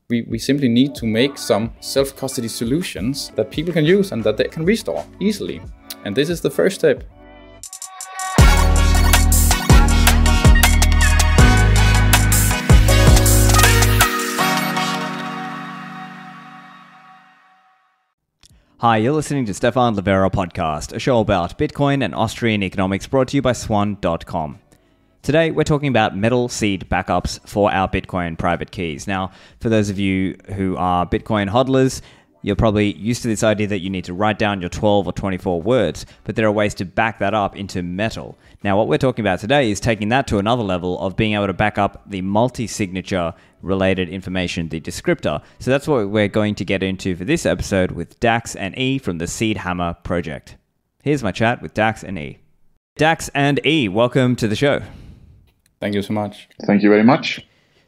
We simply need to make some self-custody solutions that people can use and that they can restore easily. And this is the first step. Hi, you're listening to Stephan Livera podcast, a show about Bitcoin and Austrian economics brought to you by swan.com. Today, we're talking about metal seed backups for our Bitcoin private keys. Now, for those of you who are Bitcoin hodlers, you're probably used to this idea that you need to write down your 12 or 24 words, but there are ways to back that up into metal. Now, what we're talking about today is taking that to another level of being able to back up the multi-signature related information, the descriptor. So that's what we're going to get into for this episode with Dax and E from the SeedHammer project. Here's my chat with Dax and E. Dax and E, welcome to the show. Thank you so much. Thank you very much.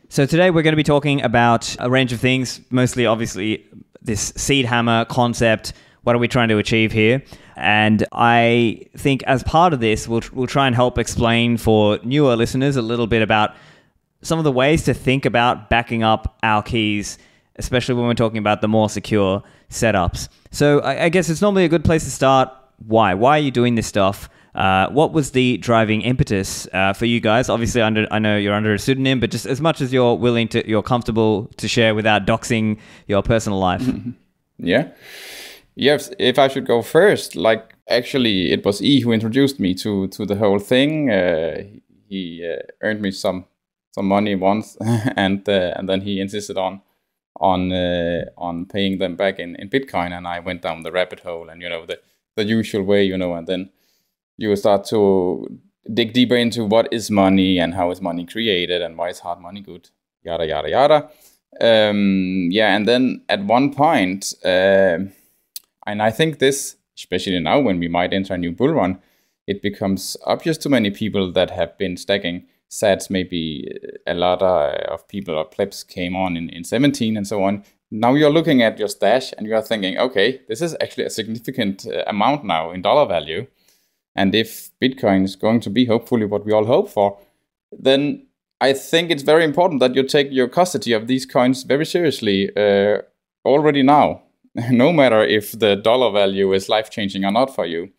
So today we're going to be talking about a range of things, mostly obviously this SeedHammer concept. What are we trying to achieve here? And I think as part of this, we'll try and help explain for newer listeners a little bit about some of the ways to think about backing up our keys, especially when we're talking about the more secure setups. So I guess it's normally a good place to start. Why? Why are you doing this stuff? What was the driving impetus for you guys? Obviously, I know you're under a pseudonym, but just as much as you're comfortable to share without doxing your personal life. Yeah. Yes, if I should go first, actually it was E who introduced me to the whole thing. He earned me some money once, and then he insisted on paying them back in Bitcoin, and I went down the rabbit hole, and the usual way, and then you start to dig deeper into what is money and how is money created and why is hard money good, yada yada yada. And then at one point, and I think this, especially now when we might enter a new bull run, it becomes obvious to many people that have been stacking sats. Maybe a lot of people or plebs came on in 17 and so on. Now you're looking at your stash and you are thinking, okay, this is actually a significant amount now in dollar value. And if Bitcoin is going to be hopefully what we all hope for, then I think it's very important that you take your custody of these coins very seriously already now, no matter if the dollar value is life-changing or not for you.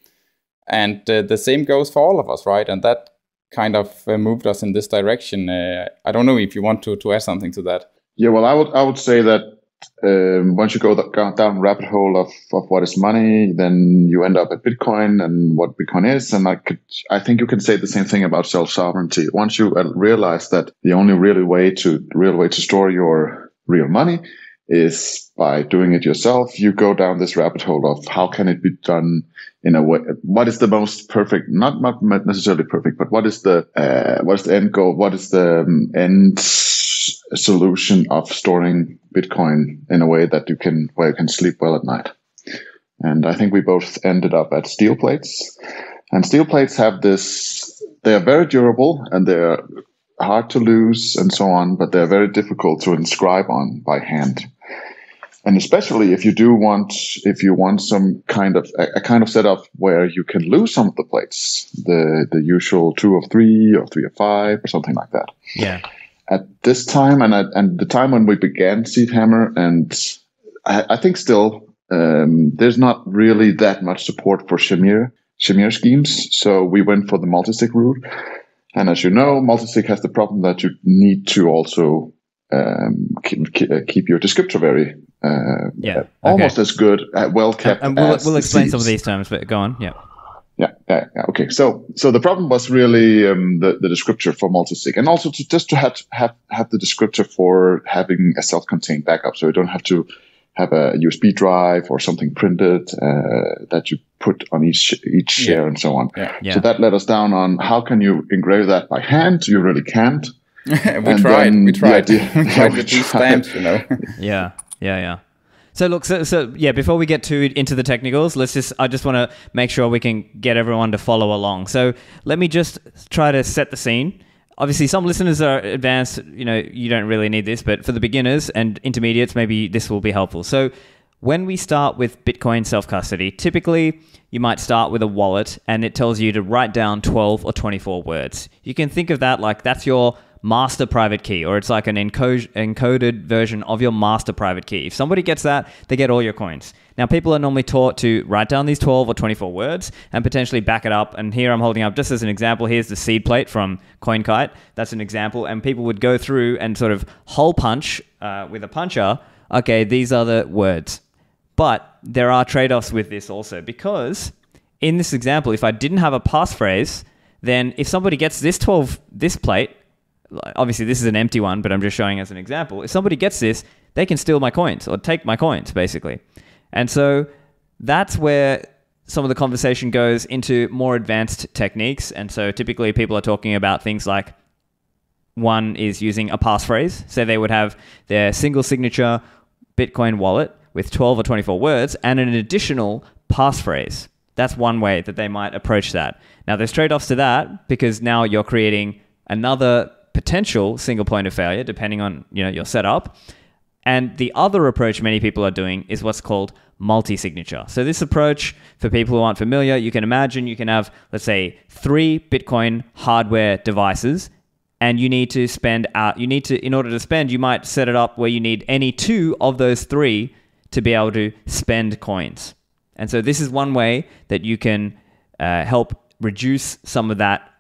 And the same goes for all of us, right? And that kind of moved us in this direction. I don't know if you want to add something to that. Yeah, well, I would say that once you go down the rabbit hole of what is money, then you end up at Bitcoin and what Bitcoin is. And I think you can say the same thing about self-sovereignty. Once you realize that the only real way to store your real money is by doing it yourself, you go down this rabbit hole of how can it be done in a way. What is the most perfect, not necessarily perfect, but what is the end goal? What is the end solution of storing Bitcoin in a way that where you can sleep well at night? And I think we both ended up at steel plates. And steel plates have this, they are very durable and they're hard to lose and so on, but they're very difficult to inscribe on by hand. And especially if you want some kind of a kind of setup where you can lose some of the plates, the usual 2 of 3 or 3 of 5 or something like that. Yeah. At this time and the time when we began SeedHammer, and I think still there's not really that much support for Shamir schemes, so we went for the multisig route. And as you know, multisig has the problem that you need to also keep your descriptor very almost as good, well kept. And we'll explain some of these terms, but go on. Yeah. Yeah. Okay. So the problem was really the descriptor for multisig, and also to have the descriptor for having a self-contained backup, so you don't have to have a USB drive or something printed that you put on each share and so on. Yeah. So that led us down on how can you engrave that by hand? You really can't. We tried with these stamps, Yeah. So look, so before we get into the technicals, I just want to make sure we can get everyone to follow along. So let me just try to set the scene. Obviously, some listeners are advanced, you don't really need this, but for the beginners and intermediates, maybe this will be helpful. So when we start with Bitcoin self-custody, typically you might start with a wallet and it tells you to write down 12 or 24 words. You can think of that like that's your master private key, or it's like an encoded version of your master private key. If somebody gets that, they get all your coins. Now, people are normally taught to write down these 12 or 24 words and potentially back it up. And here I'm holding up just as an example. Here's the seed plate from CoinKite. That's an example. And people would go through and sort of hole punch with a puncher. Okay, these are the words. But there are trade-offs with this also, because in this example, if I didn't have a passphrase, then if somebody gets this plate, obviously this is an empty one, but I'm just showing as an example. If somebody gets this, they can steal my coins or take my coins, basically. And so that's where some of the conversation goes into more advanced techniques. And so typically people are talking about things like, one is using a passphrase. So they would have their single signature Bitcoin wallet with 12 or 24 words and an additional passphrase. That's one way that they might approach that. Now, there's trade-offs to that, because now you're creating another potential single point of failure, depending on your setup. And the other approach many people are doing is what's called multi-signature. So this approach, for people who aren't familiar, you can imagine you can have, let's say, 3 Bitcoin hardware devices, and you need to spend in order to spend, you might set it up where you need any 2 of those 3 to be able to spend coins. And so this is one way that you can help reduce some of that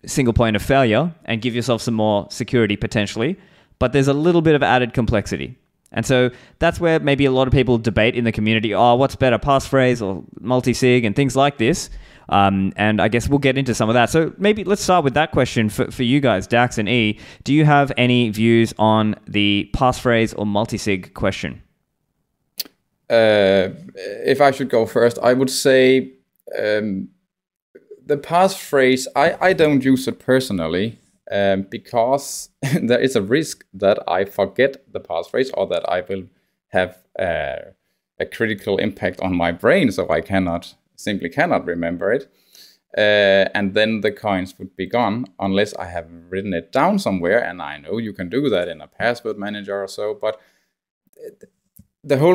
single point of failure and give yourself some more security potentially. But there's a little bit of added complexity. And so that's where maybe a lot of people debate in the community, what's better, passphrase or multi-sig and things like this. And I guess we'll get into some of that. So maybe let's start with that question for you guys, Dax and E. Do you have any views on the passphrase or multi-sig question? If I should go first, I would say the passphrase, I don't use it personally. Because there is a risk that I forget the passphrase, or that I will have a critical impact on my brain, so I simply cannot remember it. And then the coins would be gone unless I have written it down somewhere. And I know you can do that in a password manager or so. But the whole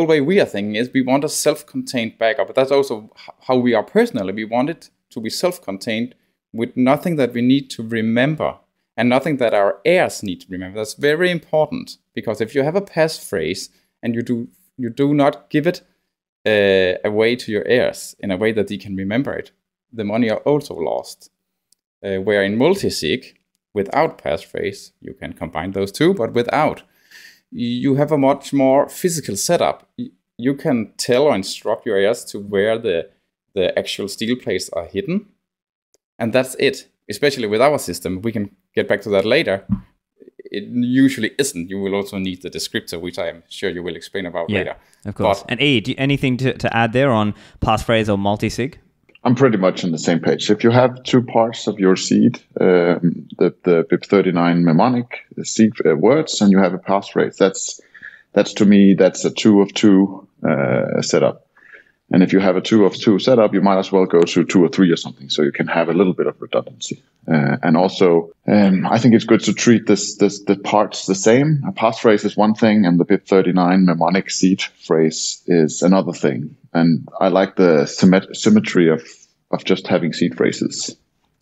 way we are thinking is we want a self-contained backup. But that's also how we are personally. We want it to be self-contained, with nothing that we need to remember and nothing that our heirs need to remember. That's very important, because if you have a passphrase and you do not give it away to your heirs in a way that they can remember it, the money are also lost. Where in multisig, without passphrase, you can combine those two, but without, you have a much more physical setup. You can tell or instruct your heirs to where the actual steel plates are hidden. And that's it, especially with our system. We can get back to that later. It usually isn't. You will also need the descriptor, which I am sure you will explain about later. Of course. And E, anything to add there on passphrase or multisig? I'm pretty much on the same page. If you have 2 parts of your seed, the BIP39 mnemonic, the seed words, and you have a passphrase, that's to me, that's a 2 of 2 setup. And if you have a 2 of 2 setup, you might as well go to 2 or 3 or something, so you can have a little bit of redundancy. And also, I think it's good to treat the parts the same. A passphrase is one thing, and the BIP39 mnemonic seed phrase is another thing. And I like the symmetry of just having seed phrases.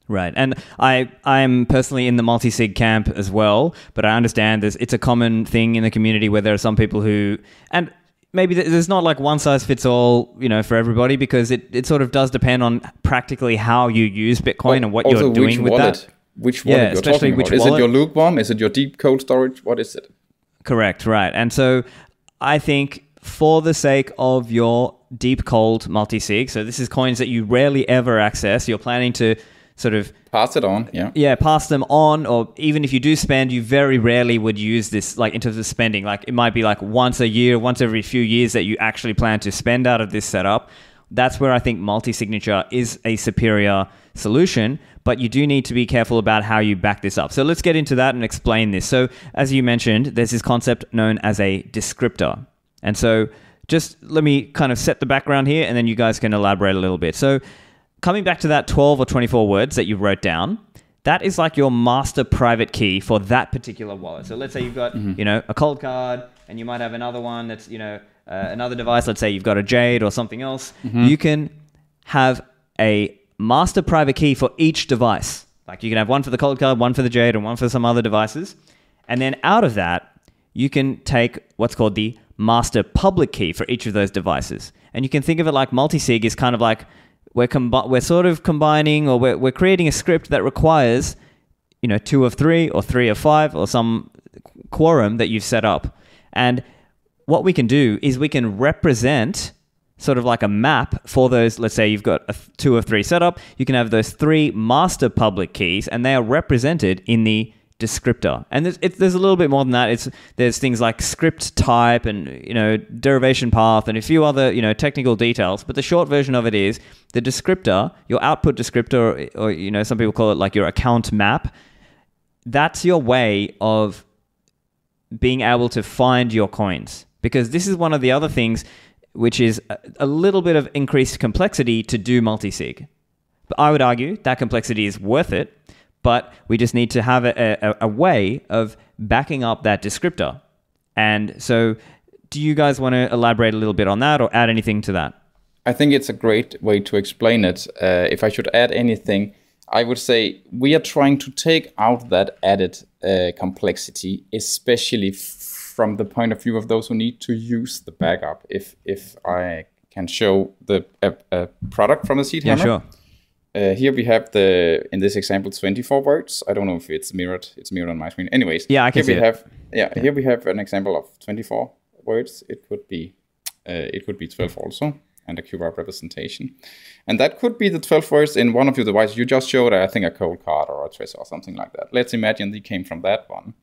Right. And I'm personally in the multi-sig camp as well, but I understand it's a common thing in the community where there are some people who... and maybe there's not like one size fits all, for everybody, because it sort of does depend on practically how you use Bitcoin and what you're doing with that. Which wallet you're talking about? Is it your lukewarm? Is it your deep cold storage? What is it? Correct, right. And so I think for the sake of your deep cold multi-sig, so this is coins that you rarely ever access, you're planning to sort of pass it on, pass them on, or even if you do spend, you very rarely would use this, like in terms of spending. Like it might be like once a year, once every few years that you actually plan to spend out of this setup. That's where I think multi-signature is a superior solution, but you do need to be careful about how you back this up. So let's get into that and explain this. So as you mentioned, there's this concept known as a descriptor. And so just let me kind of set the background here, and then you guys can elaborate a little bit. So coming back to that 12 or 24 words that you wrote down, that is like your master private key for that particular wallet. So let's say you've got, a cold card, and you might have another one that's, another device. Let's say you've got a Jade or something else. You can have a master private key for each device. Like you can have one for the cold card, one for the Jade, and one for some other devices. And then out of that, you can take what's called the master public key for each of those devices. And you can think of it like multi-sig is kind of like we're sort of combining, or we're creating a script that requires, 2 of 3 or 3 of 5 or some quorum that you've set up. And what we can do is we can represent sort of like a map for those. Let's say you've got a 2 of 3 setup. You can have those 3 master public keys, and they are represented in the descriptor. And there's a little bit more than that. There's things like script type and derivation path and a few other technical details. But the short version of it is the descriptor, your output descriptor, or some people call it like your account map. That's your way of being able to find your coins, because this is one of the other things which is a little bit of increased complexity to do multi-sig. But I would argue that complexity is worth it. But we just need to have a way of backing up that descriptor. And so do you guys want to elaborate a little bit on that or add anything to that? I think it's a great way to explain it. If I should add anything, I would say we are trying to take out that added complexity, especially from the point of view of those who need to use the backup. If I can show a product from the SeedHammer. Yeah, sure. Here we have in this example, 24 words. I don't know if it's mirrored. It's mirrored on my screen. Anyways, yeah, I can see it. Here we have an example of 24 words. It could be 12 also, and a QR representation. And that could be the 12 words in one of your devices. You just showed, I think, a cold card or a trace or something like that. Let's imagine they came from that one.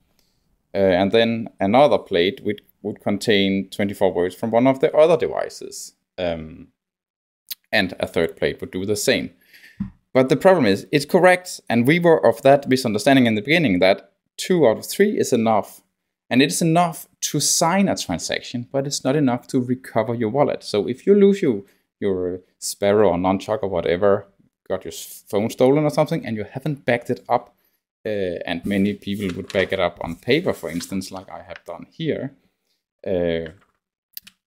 And then another plate would contain 24 words from one of the other devices. And a third plate would do the same. But the problem is, it's correct, and we were of that misunderstanding in the beginning that 2 out of 3 is enough. And it is enough to sign a transaction, but it's not enough to recover your wallet. So if you lose your Sparrow or Nunchuck or whatever, got your phone stolen or something, and you haven't backed it up, and many people would back it up on paper, for instance, like I have done here,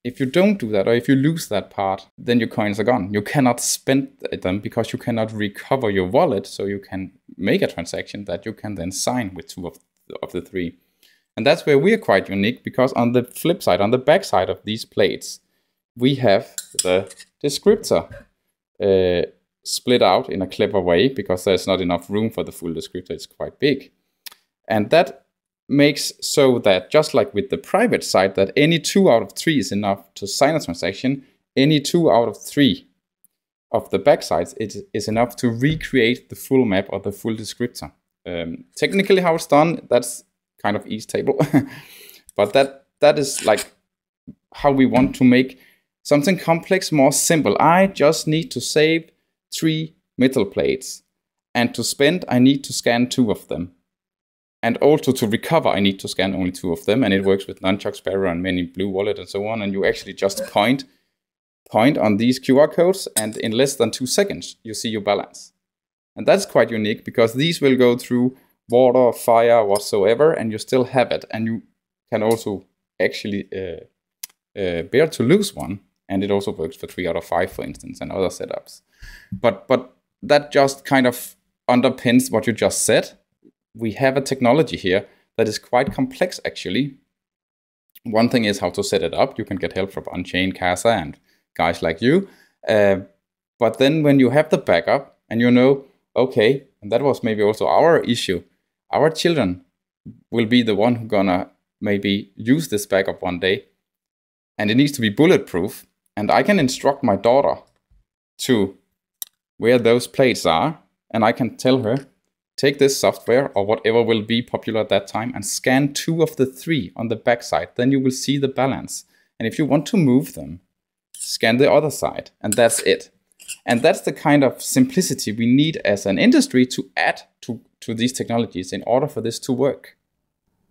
if you don't do that, or if you lose that part, then your coins are gone. You cannot spend them because you cannot recover your wallet, so you can make a transaction that you can then sign with 2 of the 3. And that's where we are quite unique, because on the flip side, on the back side of these plates, we have the descriptor split out in a clever way, because there's not enough room for the full descriptor. It's quite big. And that makes so that, just like with the private side, that any 2 out of 3 is enough to sign a transaction. Any 2 out of 3 of the backsides is enough to recreate the full map or the full descriptor. Technically how it's done, that's kind of each table. But that is like how we want to make something complex more simple. I just need to save 3 metal plates, and to spend I need to scan 2 of them. And also to recover, I need to scan only 2 of them. And it works with Nunchuck, Sparrow, and many Blue Wallet and so on. And you actually just point on these QR codes, and in less than 2 seconds, you see your balance. And that's quite unique, because these will go through water, fire, whatsoever, and you still have it. And you can also actually bear to lose one. And it also works for 3 out of 5, for instance, and other setups. But that just kind of underpins what you just said. We have a technology here that is quite complex, actually. One thing is how to set it up. You can get help from Unchained, Casa, and guys like you. But then when you have the backup, and okay, and that was maybe also our issue. Our children will be the one who gonna maybe use this backup one day. And it needs to be bulletproof. And I can instruct my daughter to where those plates are. And I can tell her, take this software or whatever will be popular at that time and scan 2 of the 3 on the back side. Then you will see the balance. And if you want to move them, scan the other side. And that's it. And that's the kind of simplicity we need as an industry to add to these technologies in order for this to work.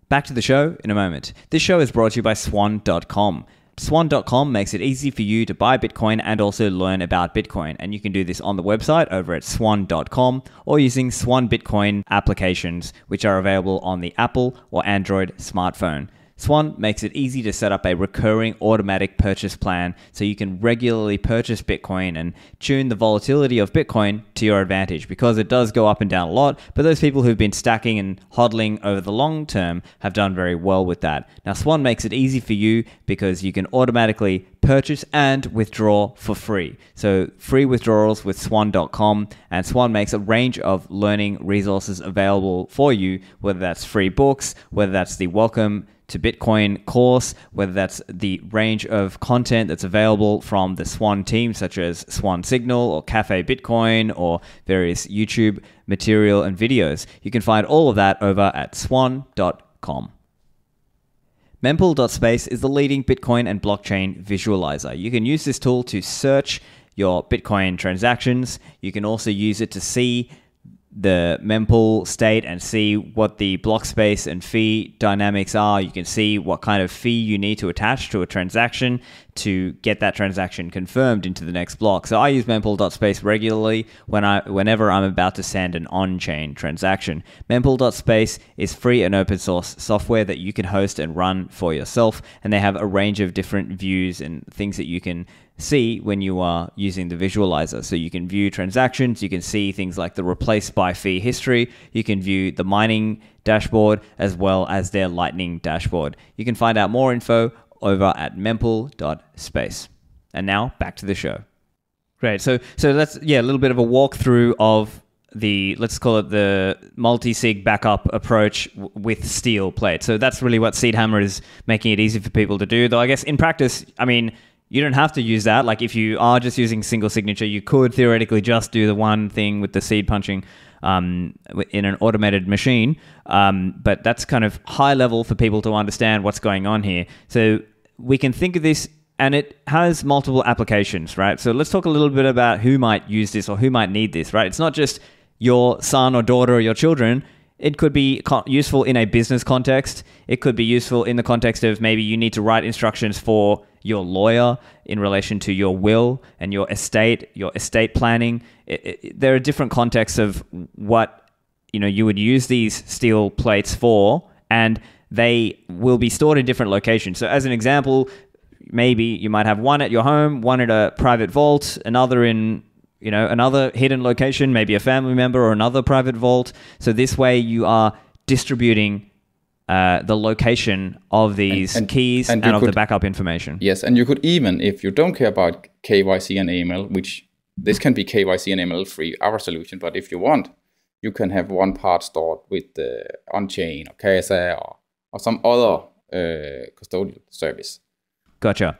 Back to the show in a moment. This show is brought to you by Swan.com. Swan.com makes it easy for you to buy Bitcoin and also learn about Bitcoin. And you can do this on the website over at Swan.com or using Swan Bitcoin applications, which are available on the Apple or Android smartphone. Swan makes it easy to set up a recurring automatic purchase plan so you can regularly purchase Bitcoin and tune the volatility of Bitcoin to your advantage, because it does go up and down a lot, but those people who've been stacking and hodling over the long term have done very well with that. Now, Swan makes it easy for you because you can automatically purchase and withdraw for free. So free withdrawals with swan.com, and Swan makes a range of learning resources available for you, whether that's free books, whether that's the Welcome to Bitcoin course, whether that's the range of content that's available from the Swan team, such as Swan Signal or Cafe Bitcoin or various YouTube material and videos. You can find all of that over at swan.com. Mempool.space is the leading Bitcoin and blockchain visualizer. You can use this tool to search your Bitcoin transactions. You can also use it to see the mempool state and see what the block space and fee dynamics are. You can see what kind of fee you need to attach to a transaction to get that transaction confirmed into the next block. So I use Mempool.space regularly whenever I'm about to send an on-chain transaction. Mempool.space is free and open source software that you can host and run for yourself, and they have a range of different views and things that you can see when you are using the visualizer. So you can view transactions, you can see things like the replaced by fee history, you can view the mining dashboard as well as their Lightning dashboard. You can find out more info over at Mempool.space. And now back to the show. Great. So that's a little bit of a walkthrough of the, let's call it the multi-sig backup approach with steel plates. So that's really what SeedHammer is making it easy for people to do. Though I guess in practice, I mean, you don't have to use that. Like if you are just using single signature, you could theoretically just do the one thing with the seed punching in an automated machine. But that's kind of high level for people to understand what's going on here. So we can think of this, and it has multiple applications, right? So let's talk a little bit about who might use this or who might need this, right? It's not just your son or daughter or your children. It could be useful in a business context. It could be useful in the context of maybe you need to write instructions for your lawyer in relation to your will and your estate planning. There are different contexts of what you would use these steel plates for, and they will be stored in different locations. So as an example, maybe you might have one at your home, one at a private vault, another in another hidden location, maybe a family member or another private vault. So this way you are distributing the location of these keys and of the backup information. Yes, and you could even, if you don't care about KYC and AML, which this can be KYC and AML free, our solution, but if you want, you can have one part stored with on-chain or KSA or some other custodial service. Gotcha.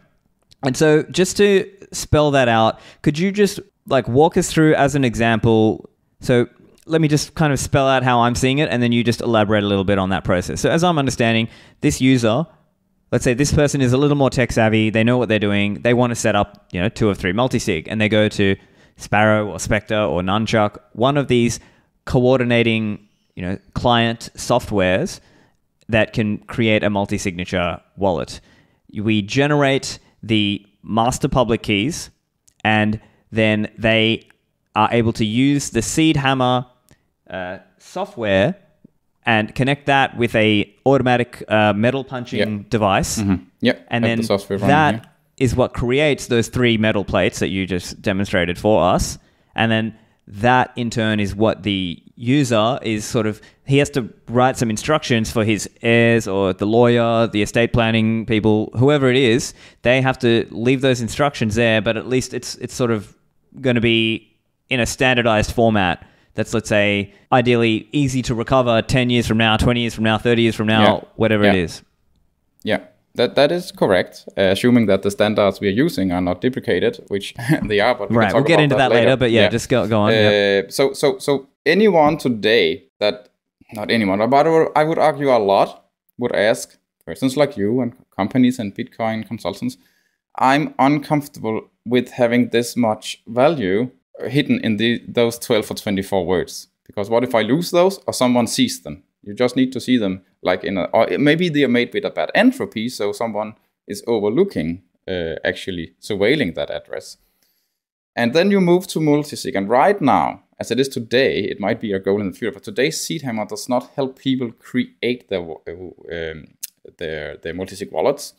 And so just to spell that out, could you just walk us through as an example? So let me just kind of spell out how I'm seeing it, and then you just elaborate a little bit on that process. So as I'm understanding, this user, let's say this person is a little more tech savvy, they know what they're doing, they want to set up 2 or 3 multi-sig, and they go to Sparrow or Spectre or Nunchuck, one of these coordinating client softwares that can create a multi-signature wallet. We generate the master public keys, and then they are able to use the SeedHammer software and connect that with a automatic metal punching device. Mm-hmm. Yep. And then that is what creates those 3 metal plates that you just demonstrated for us. And then that in turn is what the user is he has to write some instructions for his heirs or the lawyer, the estate planning people, whoever it is. They have to leave those instructions there, but at least it's going to be in a standardized format that's, let's say, ideally easy to recover 10 years from now, 20 years from now, 30 years from now, whatever it is. Yeah, that is correct, assuming that the standards we are using are not deprecated, which they are. But we'll get into that later. But just go on. So anyone today not anyone, but I would argue a lot would ask persons like you and companies and Bitcoin consultants, I'm uncomfortable with having this much value hidden in those 12 or 24 words. Because what if I lose those or someone sees them? You just need to see them or maybe they are made with a bad entropy, so someone is overlooking, actually surveilling that address. And then you move to multisig. And right now, as it is today, it might be a goal in the future, but today SeedHammer does not help people create their their multisig wallets.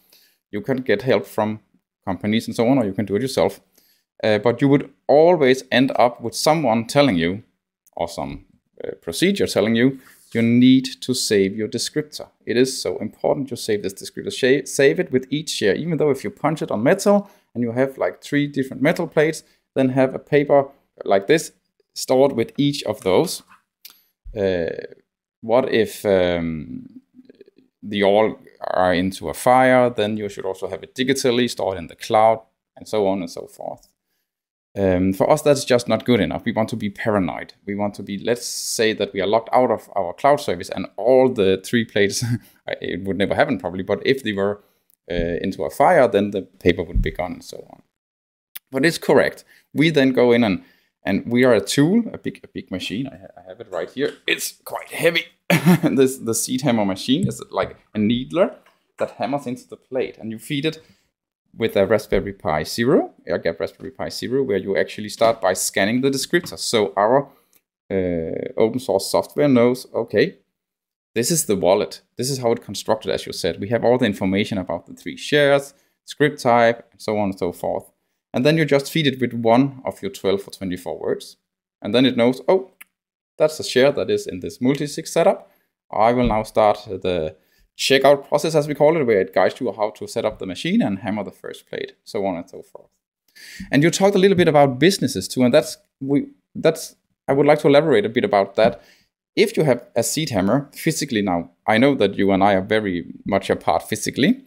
You can get help from companies and so on, or you can do it yourself. But you would always end up with someone telling you, or some procedure telling you, you need to save your descriptor. It is so important to save this descriptor. Save it with each share, even though if you punch it on metal and you have like 3 different metal plates, then have a paper like this stored with each of those. What if the all are into a fire? Then you should also have it digitally stored in the cloud, and so on and so forth. For us, that's just not good enough. We want to be paranoid. We want to be, let's say that we are locked out of our cloud service and all the 3 plates, it would never happen probably, but if they were into a fire, then the paper would be gone and so on. But it's correct. We then go in and we are a tool, a big machine. I have it right here. It's quite heavy. The SeedHammer machine is like a needler that hammers into the plate, and you feed it with a Raspberry Pi Zero, air-gapped Raspberry Pi Zero, where you actually start by scanning the descriptor. So our open source software knows, okay, this is the wallet. This is how it's constructed, as you said. We have all the information about the 3 shares, script type, and so on and so forth. And then you just feed it with one of your 12 or 24 words. And then it knows, oh, that's a share that is in this multi-sig setup. I will now start the checkout process, as we call it, where it guides you how to set up the machine and hammer the first plate, so on and so forth. And you talked a little bit about businesses too, and I would like to elaborate a bit about that. If you have a SeedHammer physically now, I know that you and I are very much apart physically,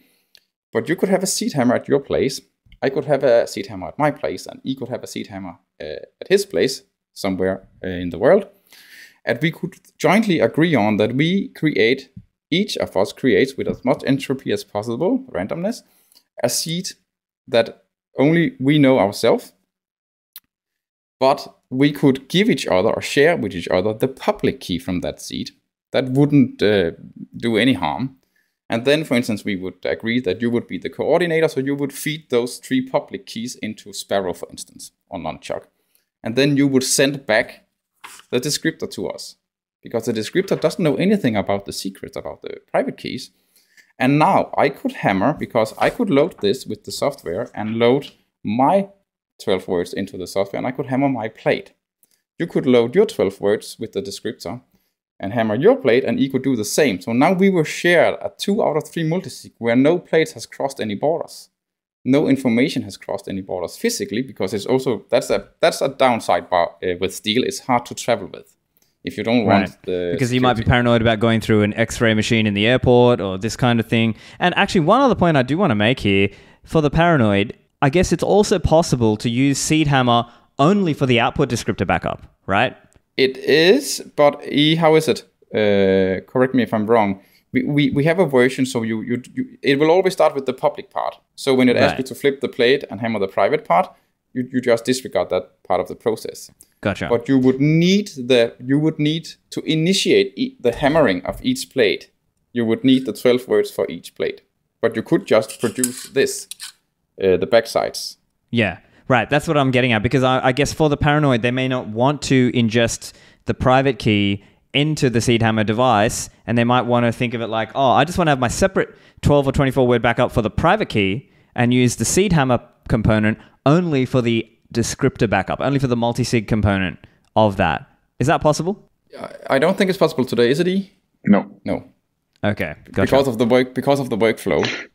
but you could have a SeedHammer at your place. I could have a SeedHammer at my place, and E could have a SeedHammer at his place somewhere in the world. And we could jointly agree on that each of us creates with as much entropy as possible, randomness, a seed that only we know ourselves. But we could give each other or share with each other the public key from that seed. That wouldn't do any harm. And then, for instance, we would agree that you would be the coordinator, so you would feed those 3 public keys into Sparrow, for instance, or Nunchuck. And then you would send back the descriptor to us, because the descriptor doesn't know anything about the secrets, about the private keys. And now I could hammer, because I could load this with the software and load my 12 words into the software, and I could hammer my plate. You could load your 12 words with the descriptor and hammer your plate, and E could do the same. So now we were shared a 2 out of 3 multisig where no plate has crossed any borders. No information has crossed any borders physically, because it's also, that's a downside with steel. It's hard to travel with if you don't want the because you might be paranoid about going through an X-ray machine in the airport or this kind of thing. And actually, one other point I do want to make here, for the paranoid, I guess it's also possible to use SeedHammer only for the output descriptor backup, right? It is, but E, how is it? Correct me if I'm wrong. We have a version, so it will always start with the public part. So when it asks you to flip the plate and hammer the private part, you just disregard that part of the process. Gotcha. But you would need to initiate the hammering of each plate. You would need the 12 words for each plate. But you could just produce this, the backsides. Yeah. Right, that's what I'm getting at, because I guess for the paranoid, they may not want to ingest the private key into the SeedHammer device, and they might want to think of it like, oh, I just want to have my separate 12 or 24 word backup for the private key and use the SeedHammer component only for the descriptor backup, only for the multisig component of that. Is that possible? I don't think it's possible today, is it, E? No. Okay, gotcha. Because of the workflow.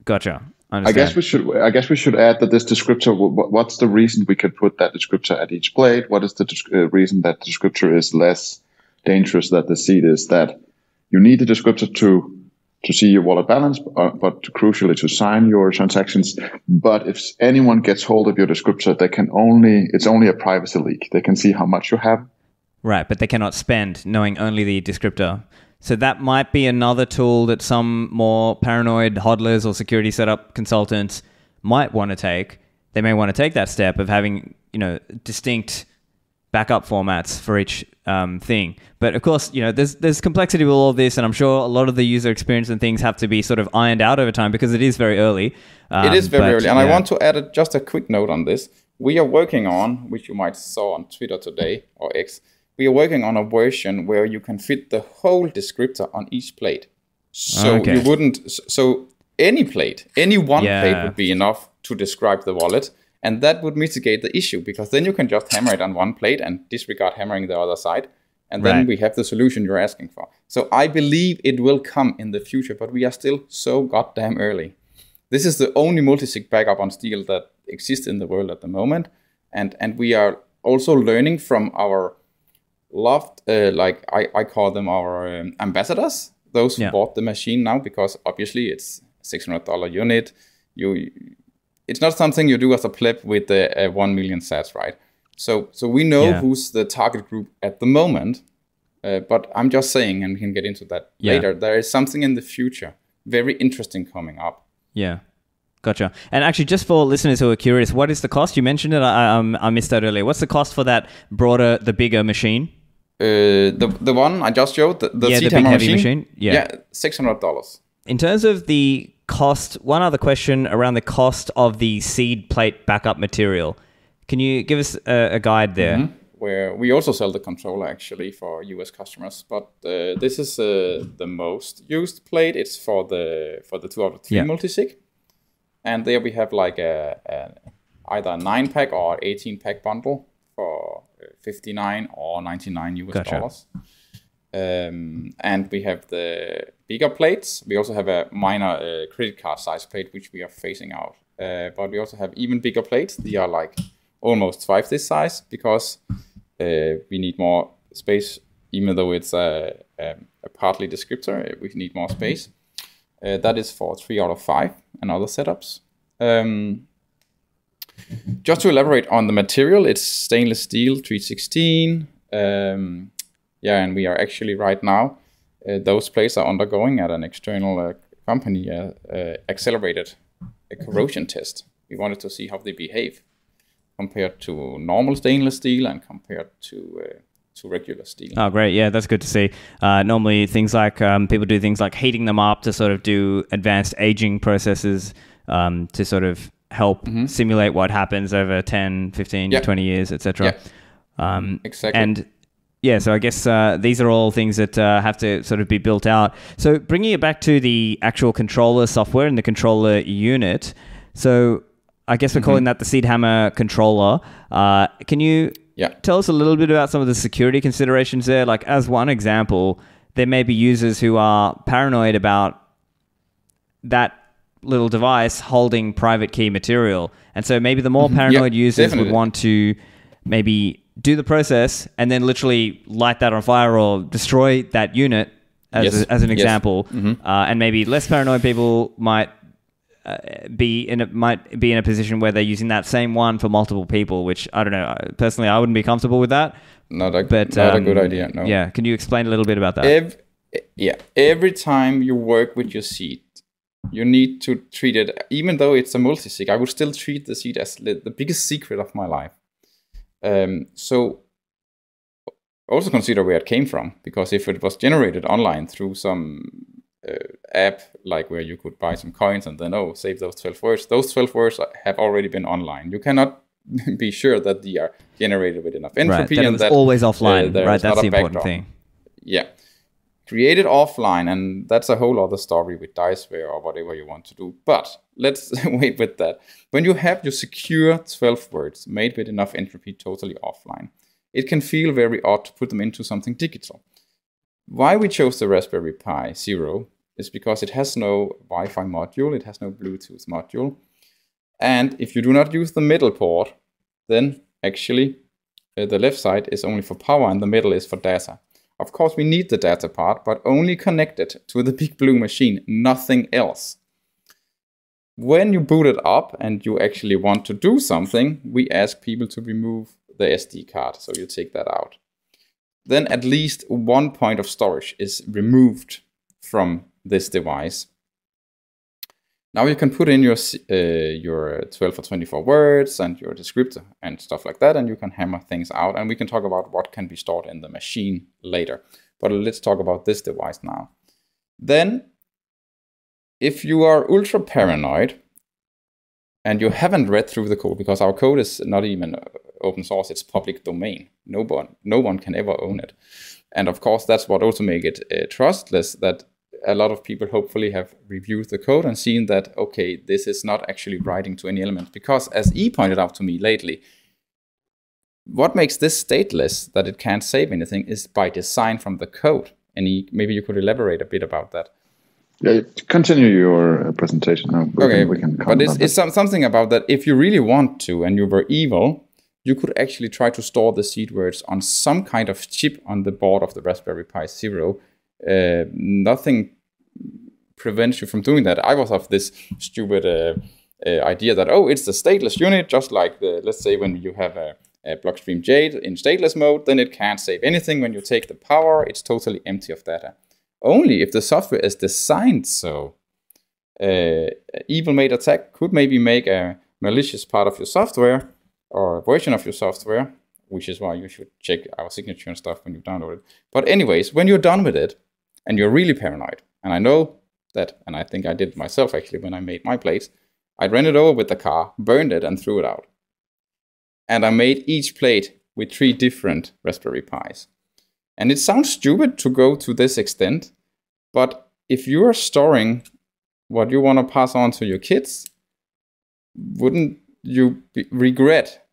Gotcha. I guess we should add that this descriptor. What's the reason we could put that descriptor at each plate? What is the reason that the descriptor is less dangerous than the seed is? That you need the descriptor to see your wallet balance, but crucially to sign your transactions. But if anyone gets hold of your descriptor, it's only a privacy leak. They can see how much you have. Right, but they cannot spend knowing only the descriptor. So that might be another tool that some more paranoid hodlers or security setup consultants might want to take. They may want to take that step of having, distinct backup formats for each thing. But of course, there's complexity with all of this, and I'm sure a lot of the user experience and things have to be sort of ironed out over time because it is very early. It is very early, and I want to add just a quick note on this. We are working on, which you might saw on Twitter today or X, we are working on a version where you can fit the whole descriptor on each plate. So you wouldn't. So any plate, any one plate would be enough to describe the wallet, and that would mitigate the issue, because then you can just hammer it on one plate and disregard hammering the other side, and then we have the solution you're asking for. So I believe it will come in the future, but we are still so goddamn early. This is the only multi-sig backup on steel that exists in the world at the moment, and we are also learning from our loved, like I call them our ambassadors, those who bought the machine now, because obviously it's $600 unit. It's not something you do as a pleb with 1 million sats, right? So we know who's the target group at the moment, but I'm just saying, and we can get into that later, there is something in the future very interesting coming up. Yeah. Gotcha. And actually, just for listeners who are curious, what is the cost? You mentioned it. I missed that earlier. What's the cost for that the bigger machine? The one I just showed, the SeedHammer machine? Yeah, $600. In terms of the cost, one other question around the cost of the seed plate backup material. Can you give us a guide there? Mm-hmm. Where we also sell the controller actually for US customers, but this is the most used plate. It's for the 2 out of 3 multi-sig. And there we have like either a 9-pack or 18-pack bundle for 59 or 99 US dollars. And we have the bigger plates. We also have a minor credit card size plate, which we are phasing out. But we also have even bigger plates. They are like almost twice this size, because we need more space, even though it's a partly descriptor. We need more space. That is for 3 out of 5 and other setups. Just to elaborate on the material, it's stainless steel 316. And we are actually right now, those plates are undergoing at an external company accelerated corrosion test. We wanted to see how they behave compared to normal stainless steel and compared to regular steel. Oh, great. Yeah, that's good to see. Normally things like people do things like heating them up to sort of do advanced aging processes to sort of help simulate what happens over 10, 15, 20 years, etc. Exactly. And so I guess these are all things that have to sort of be built out. So bringing it back to the actual controller software and the controller unit. So I guess we're calling that the SeedHammer Controller. Can you tell us a little bit about some of the security considerations there? Like, as one example, there may be users who are paranoid about that little device holding private key material. And so maybe the more paranoid users would want to maybe do the process and then literally light that on fire or destroy that unit as an example. And maybe less paranoid people might be in a position where they're using that same one for multiple people, which I don't know. Personally, I wouldn't be comfortable with that. Not a good idea. No. Yeah. Can you explain a little bit about that? Every time you work with your seed, you need to treat it, even though it's a multi-sig, I would still treat the seed as the biggest secret of my life. So also consider where it came from, because if it was generated online through some app, like where you could buy some coins and then, save those 12 words. Those 12 words have already been online. You cannot be sure that they are generated with enough entropy. Right, that always offline, right? That's the important thing. Yeah. Created offline, and that's a whole other story with Diceware or whatever you want to do. But let's wait with that. When you have your secure 12 words made with enough entropy totally offline, it can feel very odd to put them into something digital. Why we chose the Raspberry Pi Zero is because it has no Wi-Fi module, it has no Bluetooth module. And if you do not use the middle port, then actually the left side is only for power and the middle is for data. Of course, we need the data part, but only connected to the big blue machine, nothing else. When you boot it up and you actually want to do something, we ask people to remove the SD card, so you take that out. Then at least one point of storage is removed from this device. Now you can put in your 12 or 24 words and your descriptor and stuff like that, and you can hammer things out. And we can talk about what can be stored in the machine later. But let's talk about this device now. Then, if you are ultra paranoid and you haven't read through the code, because our code is not even open source, it's public domain. No one can ever own it. And of course, that's what also makes it trustless, that a lot of people hopefully have reviewed the code and seen that, okay, this is not actually writing to any element. Because as E pointed out to me lately, what makes this stateless, that it can't save anything, is by design from the code. And E, maybe you could elaborate a bit about that. Yeah, continue your presentation now. We can but it's something about that. If you really want to, and you were evil, you could actually try to store the seed words on some kind of chip on the board of the Raspberry Pi Zero. Nothing prevents you from doing that. I was of this stupid idea that, it's the stateless unit, just like let's say when you have a Blockstream Jade in stateless mode, then it can't save anything. When you take the power, it's totally empty of data. Only if the software is designed so. Evil made attack could maybe make a malicious part of your software or a version of your software, which is why you should check our signature and stuff when you download it. But anyways, when you're done with it and you're really paranoid, and I know that, and I think I did myself actually when I made my plates, I ran it over with the car, burned it, and threw it out. And I made each plate with 3 different Raspberry Pis. And it sounds stupid to go to this extent, but if you are storing what you want to pass on to your kids, wouldn't you regret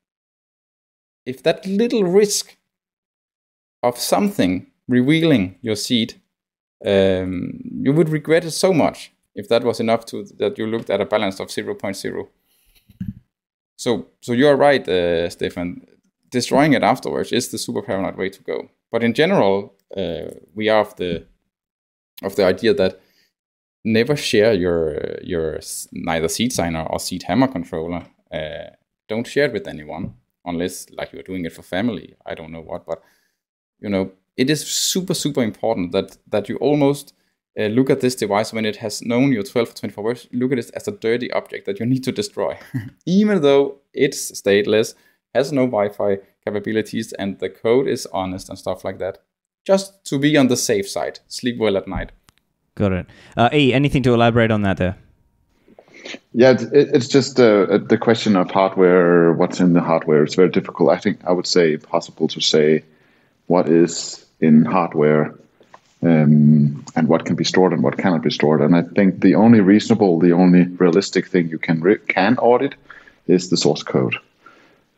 if that little risk of something revealing your seed, you would regret it so much if that was enough that you looked at a balance of 0.0. So you're right, Stephan. Destroying it afterwards is the super paranoid way to go. But in general, we are of the idea that never share your neither SeedHammer or SeedHammer controller. Don't share it with anyone unless like you're doing it for family. I don't know what, but it is super, super important that you almost look at this device when it has known you 12 or 24 hours. Look at it as a dirty object that you need to destroy, even though it's stateless, has no Wi-Fi capabilities, and the code is honest and stuff like that. Just to be on the safe side. Sleep well at night. Got it. E, anything to elaborate on that there? Yeah, it's just the question of hardware, what's in the hardware. It's very difficult. I would say impossible to say what is in hardware and what can be stored and what cannot be stored. And I think the only realistic thing you can audit is the source code.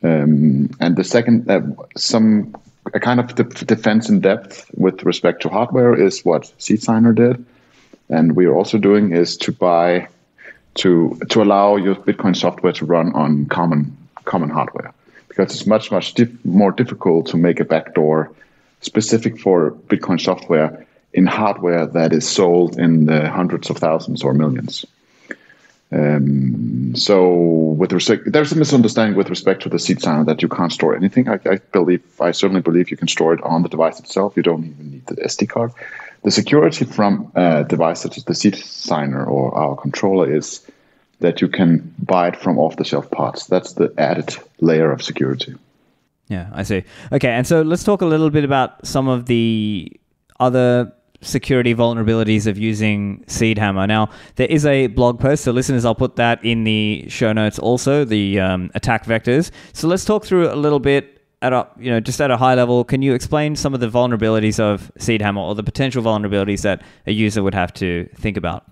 And the second, a kind of defense in depth with respect to hardware is what SeedHammer did, and we are also doing is to allow your Bitcoin software to run on common hardware, because it's much more difficult to make a backdoor specific for Bitcoin software in hardware that is sold in the hundreds of thousands or millions. So there's a misunderstanding with respect to the SeedHammer that you can't store anything. I certainly believe you can store it on the device itself. You don't even need the SD card. The security from a device such as the SeedHammer or our controller is that you can buy it from off-the-shelf parts. That's the added layer of security. Yeah, I see. Okay, and so let's talk a little bit about some of the other security vulnerabilities of using SeedHammer. Now, there is a blog post, so listeners, I'll put that in the show notes also, the attack vectors. So let's talk through a little bit just at a high level. Can you explain some of the vulnerabilities of SeedHammer or the potential vulnerabilities that a user would have to think about?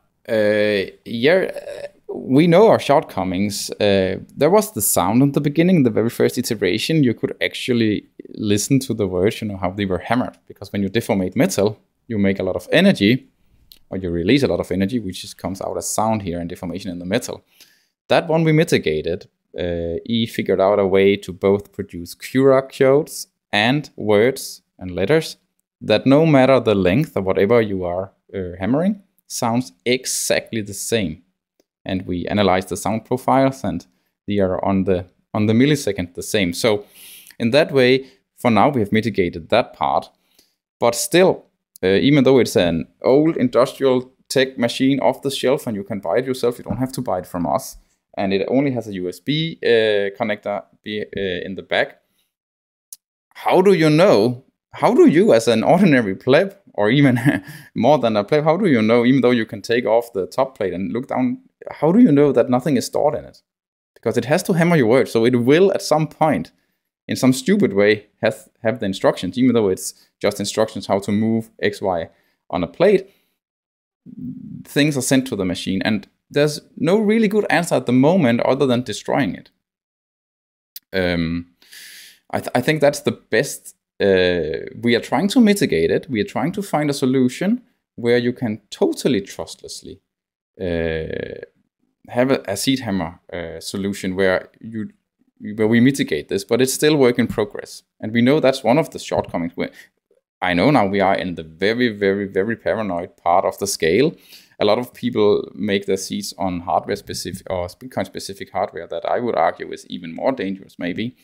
We know our shortcomings. There was the sound at the beginning, the very first iteration. You could actually listen to the words, how they were hammered. Because when you deformate metal, you make a lot of energy, or you release a lot of energy, which just comes out as sound here and deformation in the metal. That one we mitigated. E figured out a way to both produce QR codes and words and letters that no matter the length of whatever you are hammering, sounds exactly the same. And we analyzed the sound profiles, and they are on the millisecond the same. So in that way, for now, we have mitigated that part. But still, even though it's an old industrial tech machine off the shelf and you can buy it yourself, you don't have to buy it from us. And it only has a USB connector in the back. How do you know? How do you, as an ordinary pleb, or even more than a pleb, how do you know, even though you can take off the top plate and look down, how do you know that nothing is stored in it? Because it has to hammer your words. So it will, at some point, in some stupid way, have the instructions, even though it's just instructions how to move X, Y on a plate. things are sent to the machine, and there's no really good answer at the moment other than destroying it. I think that's the best. We are trying to mitigate it. We are trying to find a solution where you can totally trustlessly have a SeedHammer solution where we mitigate this, but it's still work in progress. And we know that's one of the shortcomings. I know now we are in the very, very, very paranoid part of the scale. A lot of people make their seeds on hardware specific or Bitcoin specific hardware that I would argue is even more dangerous, maybe.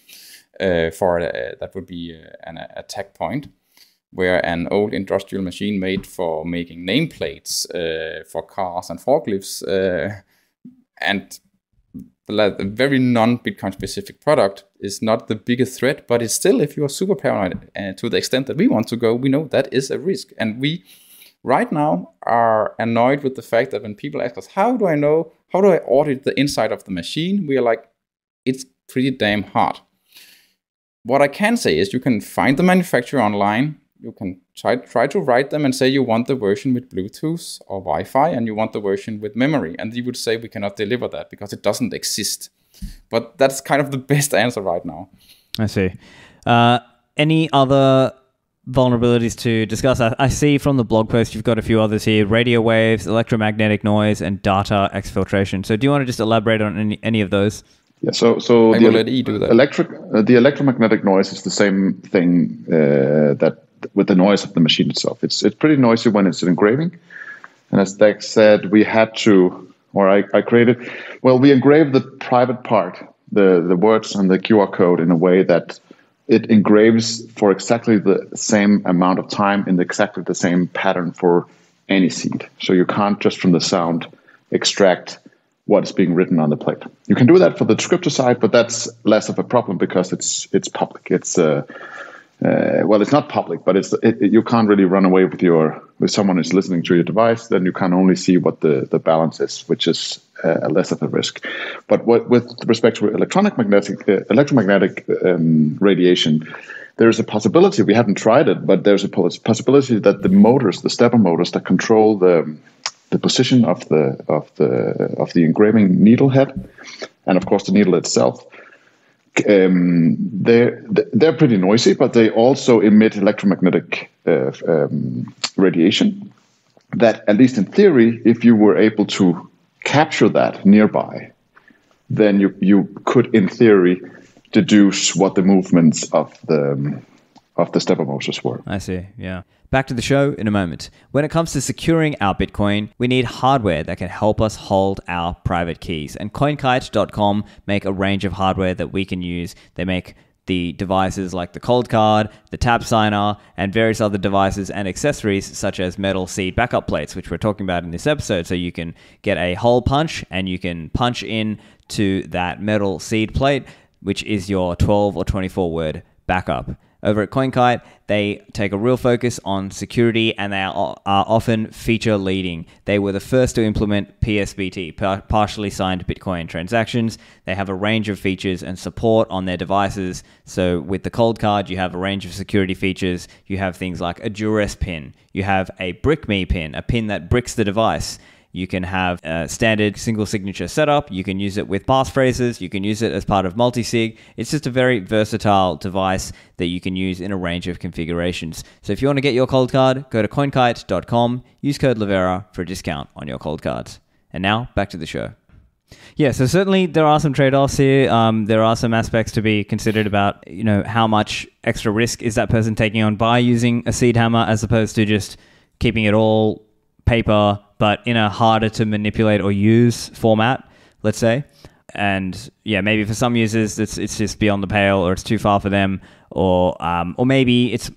That would be an attack point, where an old industrial machine made for making nameplates for cars and forklifts and the very non-Bitcoin specific product is not the biggest threat, but it's still, if you are super paranoid to the extent that we want to go, we know that is a risk. And we right now are annoyed with the fact that when people ask us, how do I audit the inside of the machine? We are like, it's pretty damn hard. What I can say is you can find the manufacturer online. You can try to write them and say you want the version with Bluetooth or Wi-Fi and you want the version with memory. And you would say we cannot deliver that because it doesn't exist. But that's kind of the best answer right now. I see. Any other vulnerabilities to discuss? I see from the blog post you've got a few others here: radio waves, electromagnetic noise, and data exfiltration. So do you want to just elaborate on any of those? Yeah, so I will let E do that. The electromagnetic noise is the same thing that with the noise of the machine itself. It's pretty noisy when it's engraving. And as Dax said, we had to, or I created, we engraved the private part, the words and the QR code in a way that it engraves for exactly the same amount of time in exactly the same pattern for any seed. So you can't just from the sound extract what is being written on the plate. You can do that for the Descriptor side, but that's less of a problem because it's public. It's it's not public, but you can't really run away with someone who's listening to your device. Then you can only see what the balance is, which is less of a risk. But with respect to electromagnetic radiation, there's a possibility. We haven't tried it, but there's a possibility that the stepper motors that control the position of the engraving needle head, and of course the needle itself, they're pretty noisy, but they also emit electromagnetic radiation. That, at least in theory, if you were able to capture that nearby, then you could, in theory, deduce what the movements of the stepper motors were. I see. Yeah. Back to the show in a moment. When it comes to securing our Bitcoin, we need hardware that can help us hold our private keys. And CoinKite.com make a range of hardware that we can use. They make the devices like the cold card, the tap signer, and various other devices and accessories such as metal seed backup plates, which we're talking about in this episode. So you can get a hole punch and you can punch in to that metal seed plate, which is your 12 or 24 word backup. Over at CoinKite, they take a real focus on security and they are often feature leading. They were the first to implement PSBT, partially signed Bitcoin transactions. They have a range of features and support on their devices. So with the cold card, you have a range of security features. You have things like a Duress pin. You have a BrickMe pin, a pin that bricks the device. You can have a standard single signature setup. You can use it with passphrases. You can use it as part of multi-sig. It's just a very versatile device that you can use in a range of configurations. So if you want to get your cold card, go to coinkite.com, use code Livera for a discount on your cold cards. And now back to the show. Yeah, so certainly there are some trade-offs here. There are some aspects to be considered about, how much extra risk is that person taking on by using a SeedHammer as opposed to just keeping it all paper, but in a harder to manipulate or use format, let's say. And yeah, maybe for some users it's just beyond the pale, or it's too far for them, or maybe it's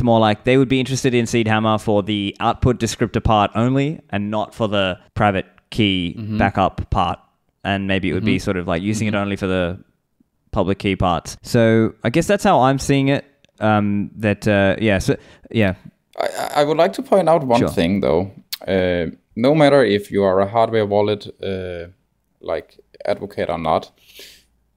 more like they would be interested in SeedHammer for the output descriptor part only, and not for the private key backup part. And maybe it would be sort of like using it only for the public key parts. So I guess that's how I'm seeing it. I would like to point out one thing, though. No matter if you are a hardware wallet like advocate or not,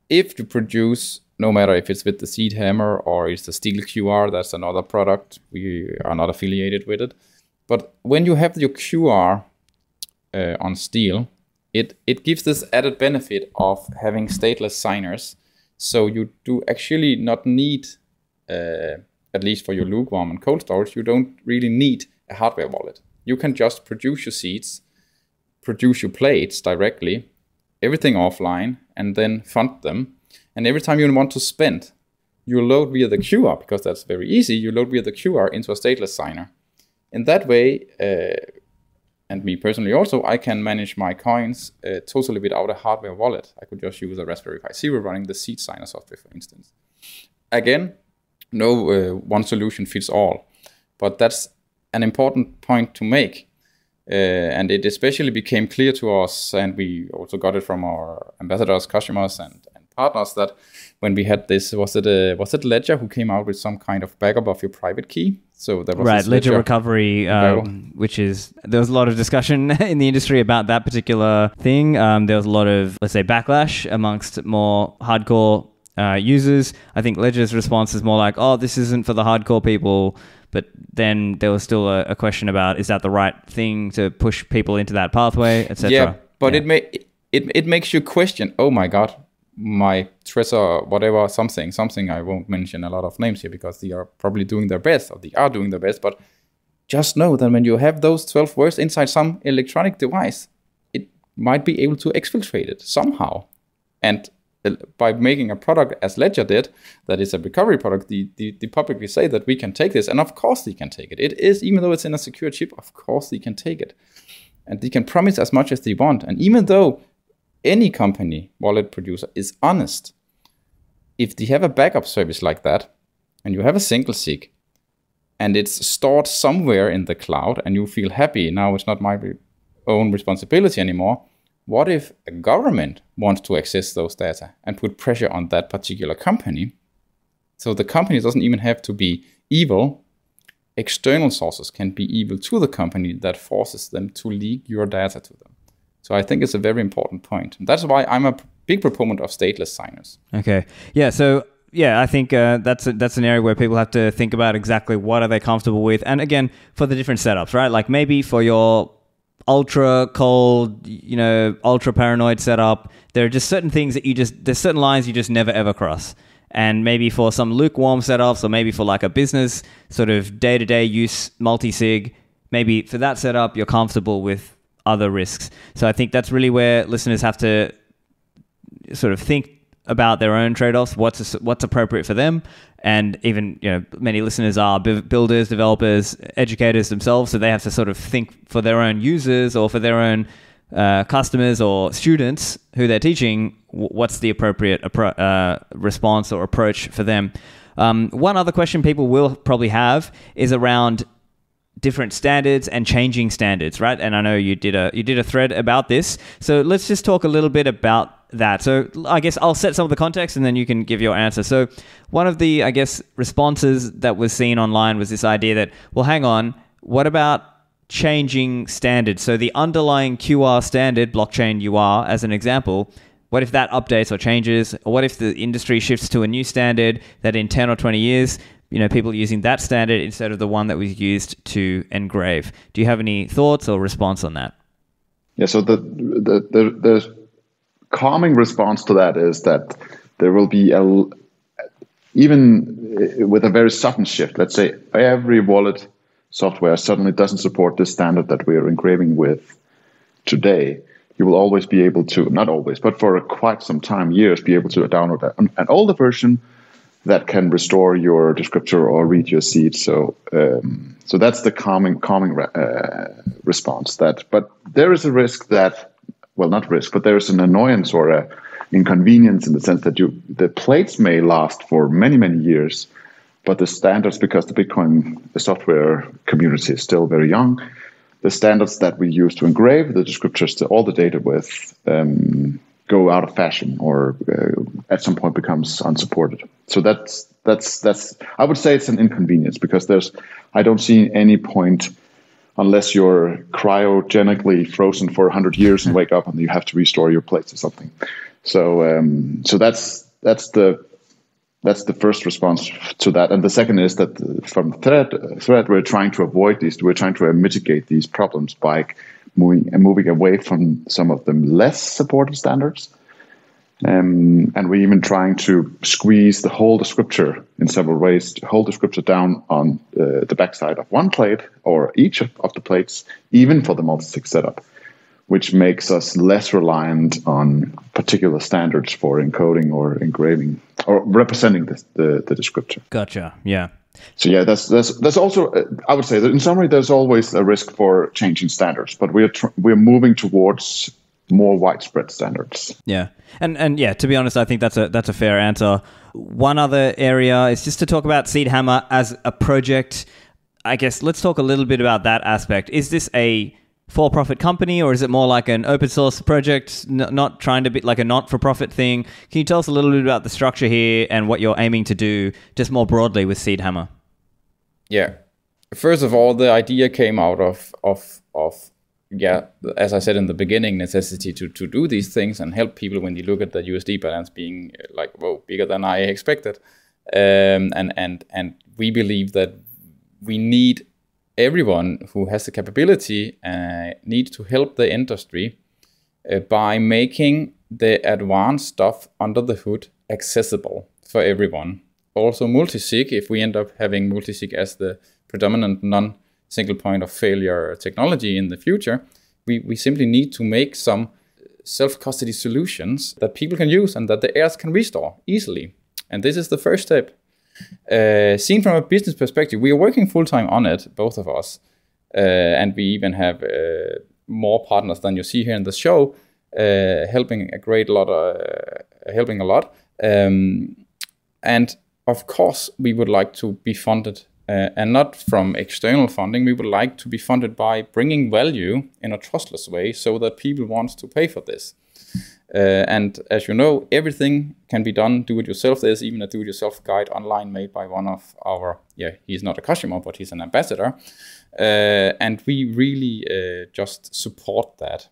if you produce, no matter if it's with the SeedHammer or it's the Steel QR, that's another product, we are not affiliated with it. But when you have your QR on steel, it gives this added benefit of having stateless signers. So you do actually not need, at least for your lukewarm and cold storage, you don't really need a hardware wallet. You can just produce your seeds, produce your plates directly, everything offline, and then fund them. And every time you want to spend, you load via the QR, because that's very easy. You load via the QR into a stateless signer. In that way, and me personally also, I can manage my coins totally without a hardware wallet. I could just use a Raspberry Pi Zero running the seed signer software, for instance. Again, no one solution fits all, but that's an important point to make. And it especially became clear to us, and we also got it from our ambassadors, customers, and partners, that when we had this, was it Ledger who came out with some kind of backup of your private key? So there was right, Ledger recovery, which is, there was a lot of discussion in the industry about that particular thing. There was a lot of, let's say, backlash amongst more hardcore users. I think Ledger's response is more like, oh, this isn't for the hardcore people. But then there was still a question about, is that the right thing to push people into that pathway, etc. Yeah, but it makes you question, oh my God, my Trezor, whatever, something I won't mention a lot of names here because they are probably doing their best, or they are doing their best, but just know that when you have those 12 words inside some electronic device, it might be able to exfiltrate it somehow. And by making a product as Ledger did, that is a recovery product, they publicly say that we can take this, and of course they can take it. It is, even though it's in a secure chip, of course they can take it. And they can promise as much as they want. And even though any company, wallet producer, is honest, if they have a backup service like that, and you have a single sig, and it's stored somewhere in the cloud, and you feel happy, now it's not my own responsibility anymore, what if a government wants to access those data and put pressure on that particular company? So the company doesn't even have to be evil. External sources can be evil to the company that forces them to leak your data to them. So I think it's a very important point. And that's why I'm a big proponent of stateless signers. Okay. Yeah. So yeah, I think that's an area where people have to think about exactly what are they comfortable with. And again, for the different setups, right? Like maybe for your ultra cold, ultra paranoid setup, there are just certain things that there's certain lines you just never ever cross. And maybe for some lukewarm setups, or maybe for like a business sort of day-to-day use multi-sig, maybe for that setup, you're comfortable with other risks. So I think that's really where listeners have to sort of think about their own trade-offs, what's appropriate for them. And even, many listeners are builders, developers, educators themselves, so they have to sort of think for their own users or for their own customers or students who they're teaching, what's the appropriate response or approach for them. One other question people will probably have is around different standards and changing standards, right? And I know you did a thread about this. So let's just talk a little bit about that. So I guess I'll set some of the context and then you can give your answer. So one of the, I guess, responses that was seen online was this idea that, well, hang on, what about changing standards? So the underlying QR standard, blockchain UR as an example, what if that updates or changes? Or what if the industry shifts to a new standard that in 10 or 20 years, people using that standard instead of the one that was used to engrave? Do you have any thoughts or response on that? Yeah, so the calming response to that is that there will be even with a very sudden shift, let's say every wallet software suddenly doesn't support this standard that we are engraving with today, you will always be able to, not always, but for quite some time, years, be able to download an older version that can restore your descriptor or read your seed. So that's the calming response. But there is a risk that, well, not risk, but there is an annoyance or an inconvenience in the sense that the plates may last for many, many years, but the standards, because the software community is still very young, the standards that we use to engrave the descriptors to all the data with go out of fashion or at some point becomes unsupported. So that's I would say it's an inconvenience because I don't see any point unless you're cryogenically frozen for 100 years and wake up and you have to restore your plates or something. So that's the That's the first response to that. And the second is that from thread, we're trying to avoid these. We're trying to mitigate these problems by moving away from some of them less supported standards. And we're even trying to squeeze the whole descriptor in several ways, to hold the descriptor down on the backside of one plate or each of the plates, even for the multi-sig setup, which makes us less reliant on particular standards for encoding or engraving or representing the descriptor. Gotcha. Yeah. So yeah, that's also, I would say that in summary, there's always a risk for changing standards, but we're moving towards more widespread standards. Yeah. And yeah, to be honest, I think that's a fair answer. One other area is just to talk about SeedHammer as a project. I guess let's talk a little bit about that aspect. Is this a for-profit company, or is it more like an open source project, not trying to be like a not-for-profit thing? Can you tell us a little bit about the structure here and what you're aiming to do just more broadly with SeedHammer? Yeah. First of all, the idea came out of as I said in the beginning, necessity to do these things and help people when you look at the USD balance being like, whoa, bigger than I expected. And we believe that we need everyone who has the capability need to help the industry by making the advanced stuff under the hood accessible for everyone. Also multi-sig, if we end up having multi-sig as the predominant non-single point of failure technology in the future, we simply need to make some self-custody solutions that people can use and that the heirs can restore easily. And this is the first step. Seen from a business perspective, we are working full-time on it, both of us, and we even have more partners than you see here in the show, helping a lot. And of course, we would like to be funded, and not from external funding. We would like to be funded by bringing value in a trustless way, so that people want to pay for this. And as you know, everything can be done do-it-yourself. There's even a do-it-yourself guide online made by one of our, he's not a customer, but he's an ambassador. And we really just support that.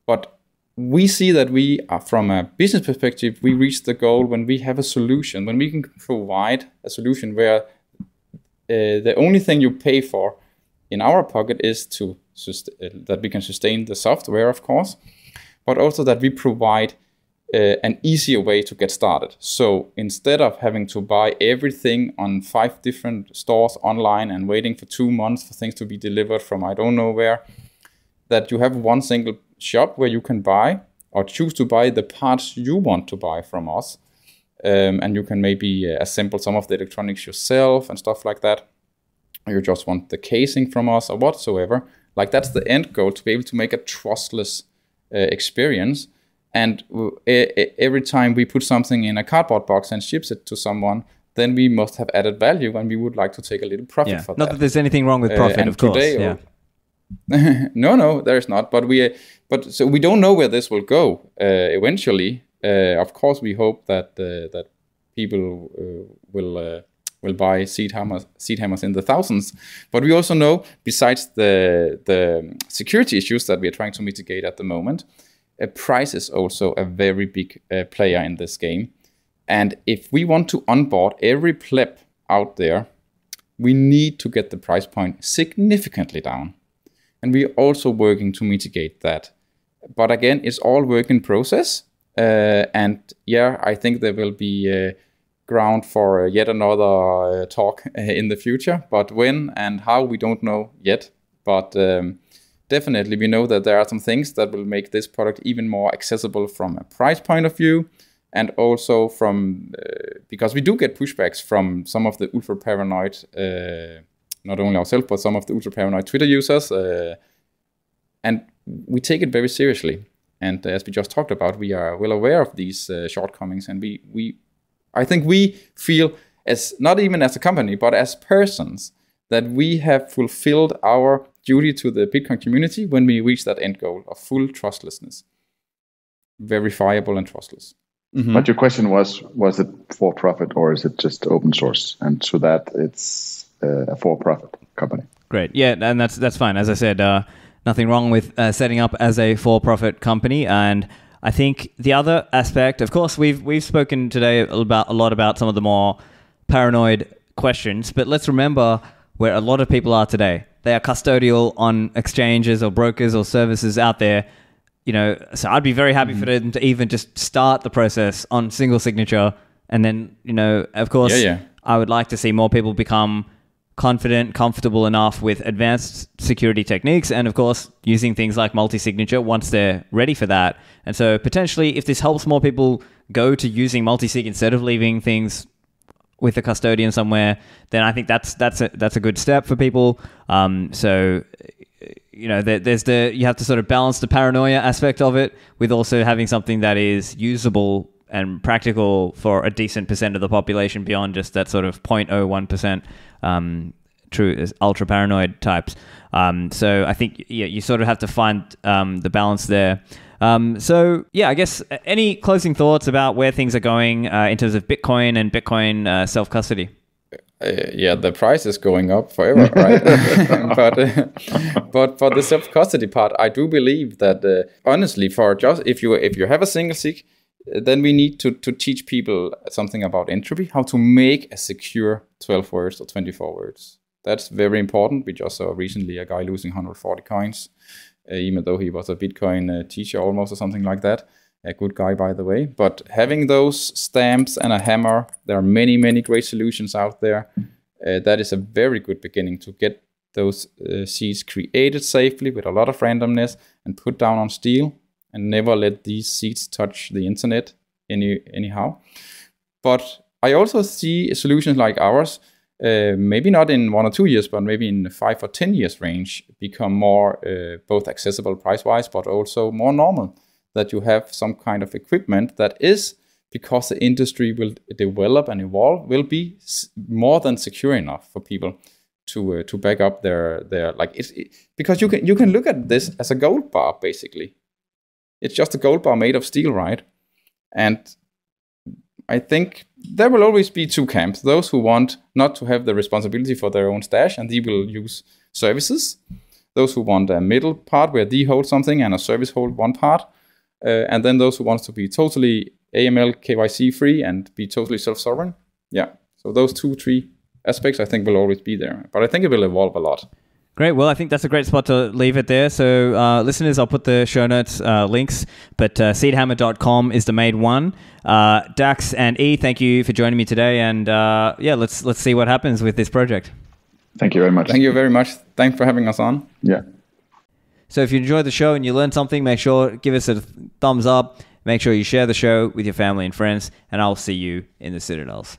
But we see that we are, from a business perspective, we reach the goal when we have a solution, when we can provide a solution where the only thing you pay for in our pocket is that we can sustain the software, of course, but also that we provide an easier way to get started. So instead of having to buy everything on 5 different stores online and waiting for 2 months for things to be delivered from I don't know where, that you have one single shop where you can buy or choose to buy the parts you want to buy from us. And you can maybe assemble some of the electronics yourself and stuff like that. Or you just want the casing from us or whatsoever. Like, that's the end goal, to be able to make a trustless experience. And every time we put something in a cardboard box and ships it to someone, then we must have added value, and we would like to take a little profit for that. Not that there's anything wrong with profit, of course. No, there is not. But so we don't know where this will go eventually. Of course, we hope that people will buy SeedHammers in the thousands. But we also know, besides the security issues that we are trying to mitigate at the moment, price is also a very big player in this game. And if we want to onboard every pleb out there, we need to get the price point significantly down. And we're also working to mitigate that. But again, it's all work in process. And I think there will be ground for yet another talk in the future. But when and how, we don't know yet. But definitely we know that there are some things that will make this product even more accessible from a price point of view. And also from, because we do get pushbacks from some of the ultra paranoid, not only ourselves, but some of the ultra paranoid Twitter users. And we take it very seriously. And as we just talked about, we are well aware of these shortcomings. And I think we feel, as not even as a company, but as persons, that we have fulfilled our duty to the Bitcoin community when we reach that end goal of full trustlessness. Verifiable and trustless. Mm-hmm. But your question was it for profit or is it just open source? And so that it's a for-profit company. Great. Yeah, and that's fine. As I said, nothing wrong with setting up as a for-profit company. And I think the other aspect, of course, we've spoken today a lot about some of the more paranoid questions, but let's remember where a lot of people are today. They are custodial on exchanges or brokers or services out there. So I'd be very happy for them to even just start the process on single signature. And then, of course, I would like to see more people become confident, comfortable enough with advanced security techniques, and of course using things like multi-signature once they're ready for that. And so potentially, if this helps more people go to using multi-sig instead of leaving things with a custodian somewhere, then I think that's a good step for people. So you have to sort of balance the paranoia aspect of it with also having something that is usable and practical for a decent percent of the population beyond just that sort of 0.01% true ultra paranoid types. So I think you sort of have to find the balance there. I guess any closing thoughts about where things are going in terms of Bitcoin and Bitcoin self-custody? The price is going up forever, right? but for the self-custody part, I do believe that honestly, for just if you have a single sig, then we need to teach people something about entropy, how to make a secure 12 words or 24 words. That's very important. We just saw recently a guy losing 140 coins, even though he was a Bitcoin teacher almost or something like that. A good guy, by the way. But having those stamps and a hammer, there are many, many great solutions out there. That is a very good beginning to get those seeds created safely with a lot of randomness and put down on steel. And never let these seeds touch the internet anyhow. But I also see solutions like ours, maybe not in 1 or 2 years, but maybe in 5 or 10 years range, become more both accessible price-wise, but also more normal. That you have some kind of equipment that is, because the industry will develop and evolve, will be more than secure enough for people to back up their because you can look at this as a gold bar basically. It's just a gold bar made of steel, right? And I think there will always be two camps. Those who want not to have the responsibility for their own stash and they will use services. Those who want a middle part where they hold something and a service hold one part. And then those who want to be totally AML KYC free and be totally self-sovereign. Yeah. So those 2-3 aspects I think will always be there. But I think it will evolve a lot. Great. Well, I think that's a great spot to leave it there. So listeners, I'll put the show notes links, but SeedHammer.com is the main one. Dax and E, thank you for joining me today. And let's see what happens with this project. Thank you very much. Thank you very much. Thanks for having us on. Yeah. So if you enjoyed the show and you learned something, make sure give us a thumbs up. Make sure you share the show with your family and friends, and I'll see you in the Citadels.